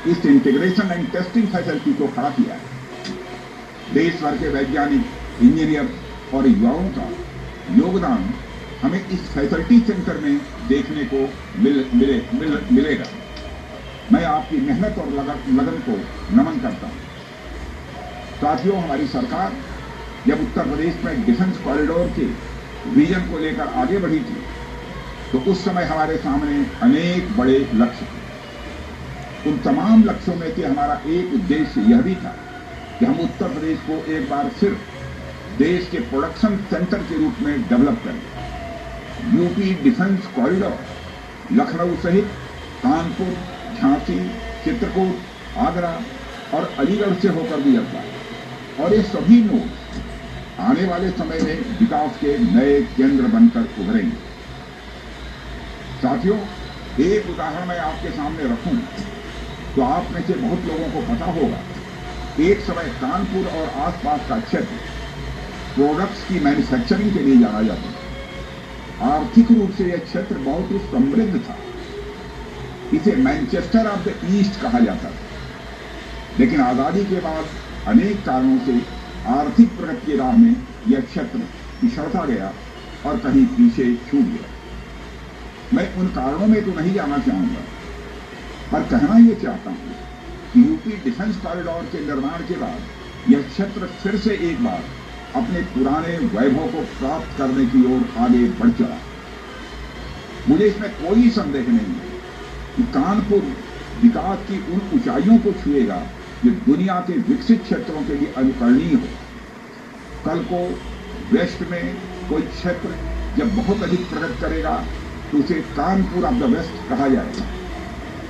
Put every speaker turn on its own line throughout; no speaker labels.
इस integration and testing facility को खड़ा किया है। देश भर के वैज्ञानिक, इंजीनियर और युवाओं का योगदान हमें इस फैसिलिटी सेंटर में देखने को मिलेगा। मैं आपकी मेहनत और लगन को नमन करता हूं। साथियों, हमारी सरकार जब उत्तर प्रदेश में डिफेंस कॉरिडोर के विजन को लेकर आगे बढ़ी थी तो उस समय हमारे सामने अनेक बड़े लक्ष्य थे। उन तमाम लक्ष्यों में से हमारा एक उद्देश्य यह भी था कि हम उत्तर प्रदेश को एक बार फिर देश के प्रोडक्शन सेंटर के रूप में डेवलप करें। यूपी डिफेंस कॉरिडोर लखनऊ सहित कानपुर, झांसी, चित्रकूट, आगरा और अलीगढ़ से होकर गुजरता है और ये सभी नोड आने वाले समय में विकास के नए केंद्र बनकर उभरेंगे। साथियों, एक उदाहरण मैं आपके सामने रखूं तो आप में से बहुत लोगों को पता होगा, एक समय कानपुर और आसपास का क्षेत्र प्रोडक्ट्स की मैन्युफैक्चरिंग के लिए जाना जाता था। आर्थिक रूप से यह क्षेत्र बहुत ही समृद्ध था। इसे मैनचेस्टर ऑफ द ईस्ट कहा जाता था। लेकिन आजादी के बाद अनेक कारणों से आर्थिक प्रगति की राह में यह क्षेत्र पिछड़ता गया और कहीं पीछे छूट गया। मैं उन कारणों में तो नहीं जाना चाहूंगा, पर कहना यह चाहता हूं कि यूपी डिफेंस कॉरिडोर के निर्माण के बाद यह क्षेत्र फिर से एक बार अपने पुराने वैभव को प्राप्त करने की ओर आगे बढ़ चला। मुझे इसमें कोई संदेह नहीं है कि कानपुर विकास की उन ऊंचाइयों को छुएगा जो दुनिया के विकसित क्षेत्रों के लिए अनुकरणीय हो। कल को वेस्ट में कोई क्षेत्र जब बहुत अधिक प्रगति करेगा तो उसे कानपुर ऑफ द वेस्ट कहा जाएगा।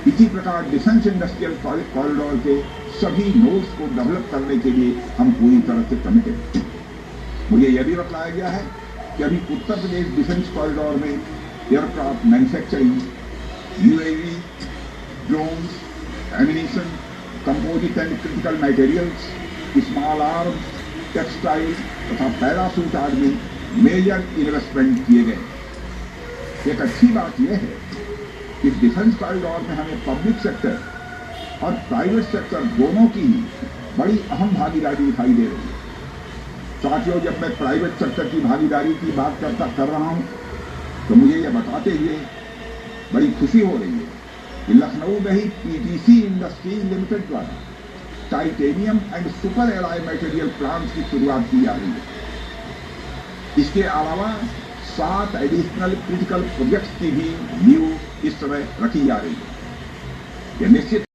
इसी प्रकार डिफेंस इंडस्ट्रियल कॉरिडोर के सभी नोड्स को डेवलप करने के लिए हम पूरी तरह से कमिटेड हैं। मुझे यह भी बताया गया है कि अभी उत्तर प्रदेश डिफेंस कॉरिडोर में aircraft manufacturing, UAV, drones, ammunition, composite and critical materials, small arms, textile तथा पैरासूट आदि मेजर इन्वेस्टमेंट किए गए। एक अच्छी बात यह है कि डिफेंस कॉरिडोर में हमें पब्लिक सेक्टर और प्राइवेट सेक्टर दोनों की बड़ी अहम भागीदारी दिखाई दे रही है। साथियों, जब मैं प्राइवेट सेक्टर की भागीदारी की बात कर रहा हूं तो मुझे यह बताते हुए बड़ी खुशी हो रही है कि लखनऊ में ही पीटीसी इंडस्ट्रीज लिमिटेड द्वारा titanium and super alloy material plant की शुरुआत की जा रही है। इसके अलावा 7 एडिशनल क्रिटिकल प्रोजेक्ट्स की भी नींव इस समय रखी जा रही है। यह निश्चित